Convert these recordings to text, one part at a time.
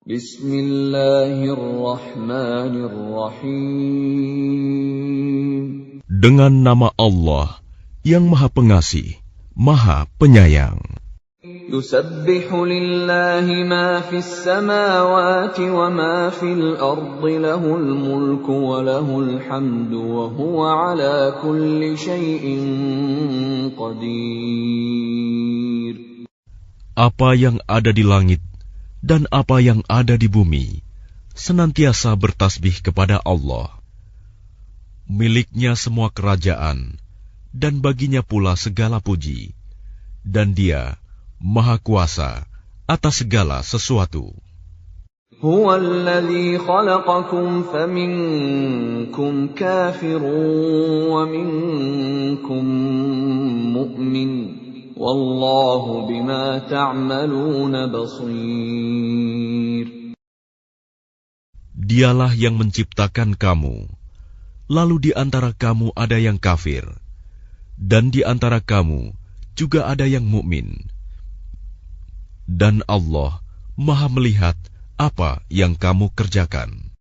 Bismillahirrahmanirrahim. Dengan nama Allah yang Maha Pengasih, Maha Penyayang. Yusabbihu lillahi ma fis samawati wa ma fil ardi lahul mulku wa lahul hamdu wa huwa ala kulli syai'in qadir. Apa yang ada di langit dan apa yang ada di bumi senantiasa bertasbih kepada Allah. Miliknya semua kerajaan dan baginya pula segala puji, dan Dia Maha Kuasa atas segala sesuatu. Huwa alladhi khalaqakum faminkum kafirun wa minkum mu'min. Wallahu bima ta'maluna basir. Dialah yang menciptakan kamu, lalu di antara kamu ada yang kafir, dan di antara kamu juga ada yang mukmin. Dan Allah Maha melihat apa yang kamu kerjakan.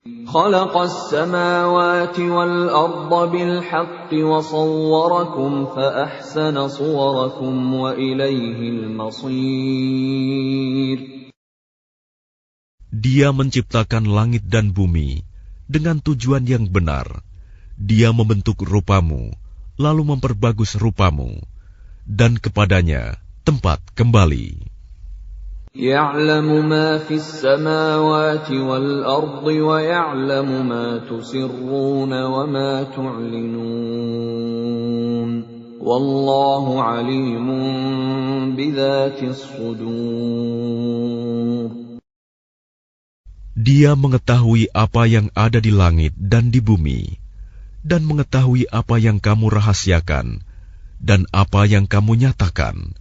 Khalaqas samawati wal arda bil haqqi wa sawwarakum fa ahsana suwarakum wa ilaihil masir. Dia menciptakan langit dan bumi dengan tujuan yang benar. Dia membentuk rupamu, lalu memperbagus rupamu, dan kepadanya tempat kembali. Ya'lamu ma fis samawati wal ardi wa ya'lamu ma tusirruna wa ma tu'linun. Wallahu alimun bidzatis sudur. Dia mengetahui apa yang ada di langit dan di bumi, dan mengetahui apa yang kamu rahasiakan dan apa yang kamu nyatakan.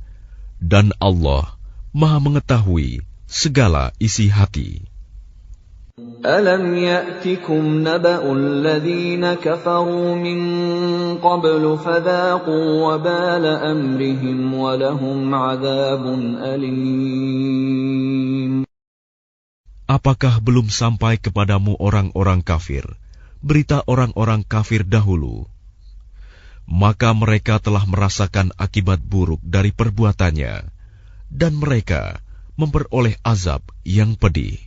Dan Allah Maha mengetahui segala isi hati. Alam ya'tikum naba'ul ladzina kafaru min qablu fadhaqu wabala amrihim wa lahum 'adzabun alim. Apakah belum sampai kepadamu orang-orang kafir, berita orang-orang kafir dahulu? Maka mereka telah merasakan akibat buruk dari perbuatannya, dan mereka memperoleh azab yang pedih.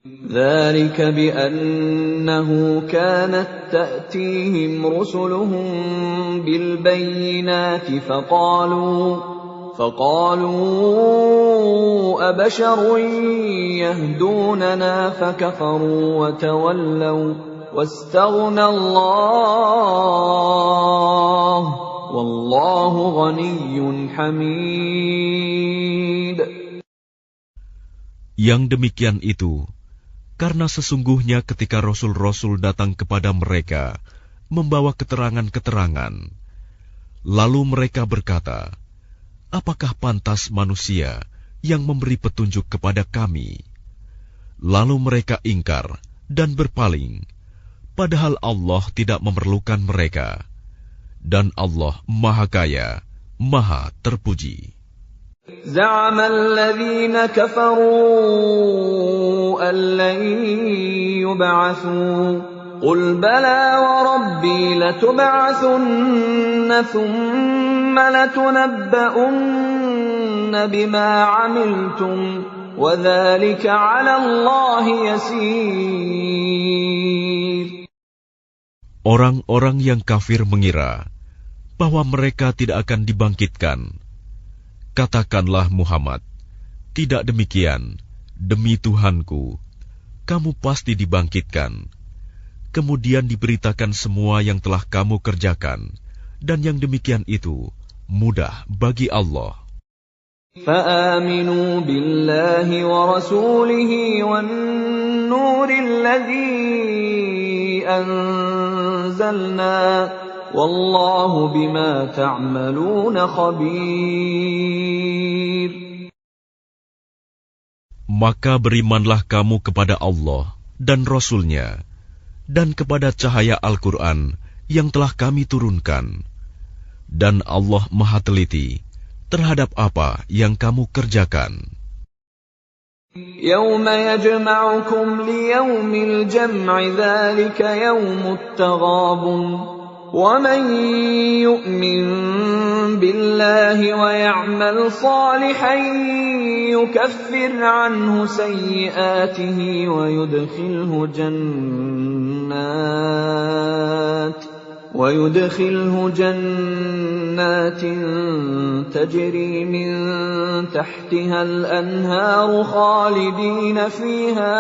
ذَلِكَ بِأَنَّهُ كَانَتْ تَأْتِيهِمْ رُسُلُهُم بِالْبَيِّنَاتِ فَقَالُوا أَبَشَرٌ يَهْدُونَنَا فَكَفَرُوا وَتَوَلَّوْا وَاسْتَغْنَى اللَّهُ وَاللَّهُ غَنِيٌّ حَمِيدٌ. Yang demikian itu karena sesungguhnya ketika rasul-rasul datang kepada mereka membawa keterangan-keterangan, lalu mereka berkata, apakah pantas manusia yang memberi petunjuk kepada kami? Lalu mereka ingkar dan berpaling, padahal Allah tidak memerlukan mereka, dan Allah Maha Kaya, Maha Terpuji. زعم الذين كفروا أن لن يبعثوا قل بلى وربي لتبعثن ثم لتنبؤن بما عملتم وذلك على الله يسير. Orang-orang yang kafir mengira bahwa mereka tidak akan dibangkitkan. Katakanlah Muhammad, tidak demikian, demi Tuhanku, kamu pasti dibangkitkan. Kemudian diberitakan semua yang telah kamu kerjakan, dan yang demikian itu mudah bagi Allah. فآمنوا بالله ورسوله والنور الذي أنزلنا والله بما تعملون خبير. Maka berimanlah kamu kepada Allah dan Rasul-Nya, dan kepada cahaya Al-Quran yang telah kami turunkan. Dan Allah Maha Teliti terhadap apa yang kamu kerjakan. يوم يجمعكم ليوم الجمع ذلك يوم التغابن ومن يؤمن بالله ويعمل صالحا يكفر عنه سيئاته ويدخله جنات تجري من تحتها الأنهار خالدين فيها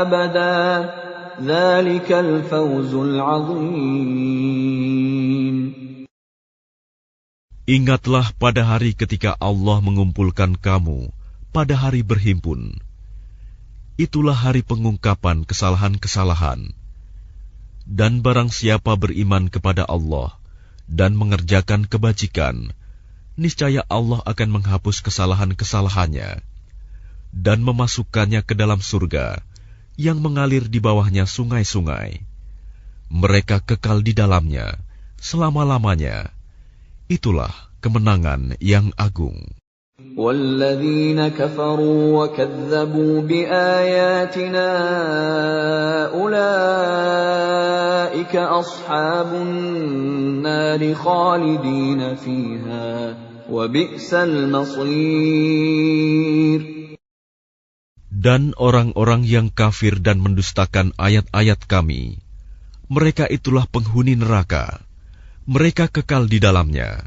أبدا ذلك الفوز العظيم. Ingatlah pada hari ketika Allah mengumpulkan kamu pada hari berhimpun. Itulah hari pengungkapan kesalahan-kesalahan. Dan barang siapa beriman kepada Allah dan mengerjakan kebajikan, niscaya Allah akan menghapus kesalahan-kesalahannya dan memasukkannya ke dalam surga yang mengalir di bawahnya sungai-sungai. Mereka kekal di dalamnya selama-lamanya. Itulah kemenangan yang agung. وَالَّذِينَ كَفَرُوا وَكَذَّبُوا بِآيَاتِنَا أُولَئِكَ أَصْحَابُ النَّارِ خَالِدِينَ فِيهَا وَبِئْسَ الْمَصِيرُ. Dan orang-orang yang kafir dan mendustakan ayat-ayat kami, mereka itulah penghuni neraka. Mereka kekal di dalamnya,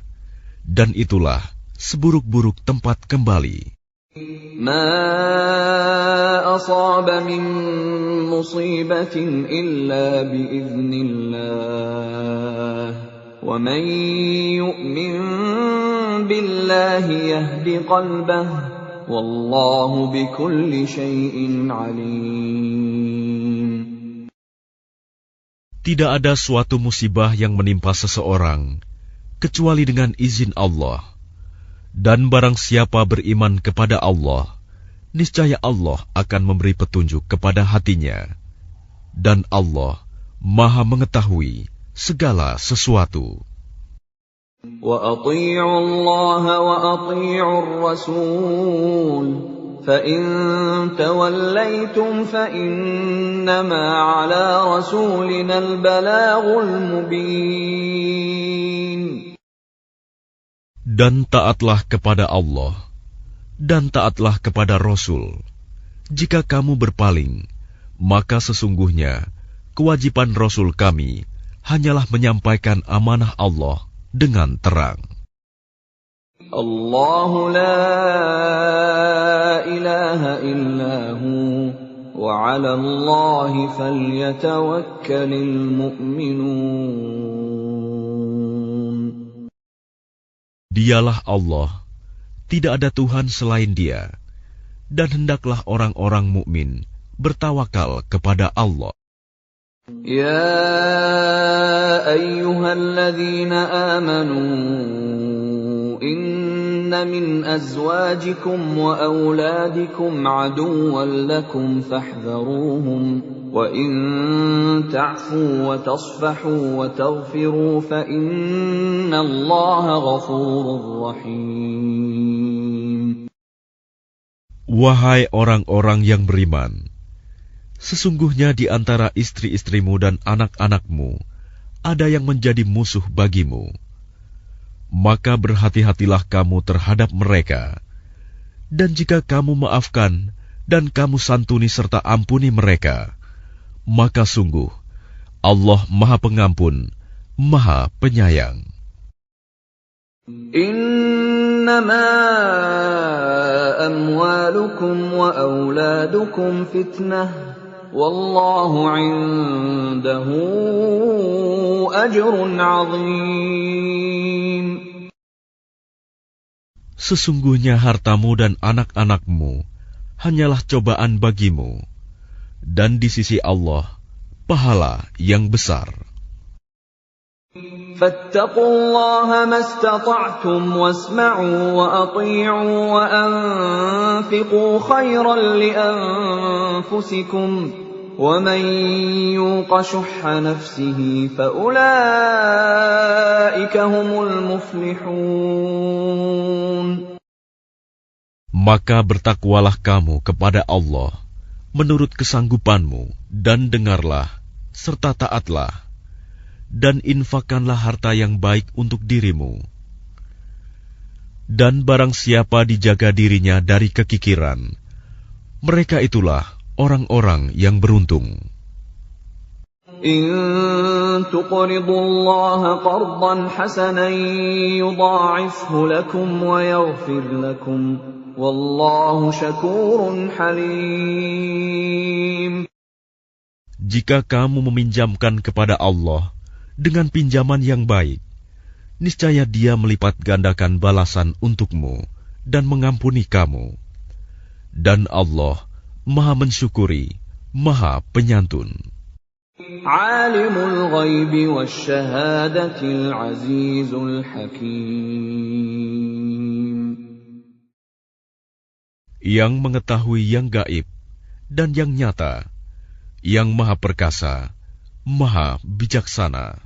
dan itulah seburuk-buruk tempat kembali. ما أصاب من مصيبة إلا بإذن الله ومن يؤمن بالله يهد قلبه والله بكل شيء عليم. Tidak ada suatu musibah yang menimpa seseorang kecuali dengan izin Allah. Dan barang siapa beriman kepada Allah, niscaya Allah akan memberi petunjuk kepada hatinya. Dan Allah Maha mengetahui segala sesuatu. وَأَطِيعُوا اللَّهَ وَأَطِيعُوا الرَّسُولَ فَإِن تَوَلَّيْتُمْ فَإِنَّمَا عَلَى رَسُولِنَا الْبَلَاغُ الْمُبِينُ. Dan taatlah kepada Allah, dan taatlah kepada Rasul. Jika kamu berpaling, maka sesungguhnya kewajiban Rasul kami hanyalah menyampaikan amanah Allah dengan terang. Allahu la ilaha illahu wa 'ala Allahi falyatawakkalul mu'minun. Dialah Allah, tidak ada Tuhan selain Dia, dan hendaklah orang-orang mukmin bertawakal kepada Allah. Ya ayyuhalladzina amanu inna min azwajikum wa auladikum aduwwan lakum fahdharuhum wa in ta'fu wa tasfahu wa taghfiru fa innallaha ghafurur rahim. Wahai orang-orang yang beriman, sesungguhnya di antara istri-istrimu dan anak-anakmu ada yang menjadi musuh bagimu. Maka berhati-hatilah kamu terhadap mereka. Dan jika kamu maafkan dan kamu santuni serta ampuni mereka, maka sungguh Allah Maha Pengampun, Maha Penyayang. Innama amwalukum wa auladukum fitnah wallahu 'indahu ajrun 'azim. Sesungguhnya hartamu dan anak-anakmu hanyalah cobaan bagimu, dan di sisi Allah pahala yang besar. Fattaqullaha mastata'tum wasma'u wa ati'u wa anfiqu khairan li anfusikum wa man yuqa shuhha nafsihi fa ulaika humul muflihun. Maka bertakwalah kamu kepada Allah menurut kesanggupanmu, dan dengarlah, serta taatlah, dan infakkanlah harta yang baik untuk dirimu. Dan barang siapa dijaga dirinya dari kekikiran, mereka itulah orang-orang yang beruntung. إن تقرضوا الله قرضا حسنا يضاعفه لكم ويغفر لكم والله شكور حليم. Jika kamu meminjamkan kepada Allah dengan pinjaman yang baik, niscaya Dia melipat gandakan balasan untukmu dan mengampuni kamu. Dan Allah Maha mensyukuri, Maha penyantun. Alimul ghaibi wasyahadatil azizul hakim. Yang mengetahui yang gaib dan yang nyata, yang Maha perkasa, Maha bijaksana.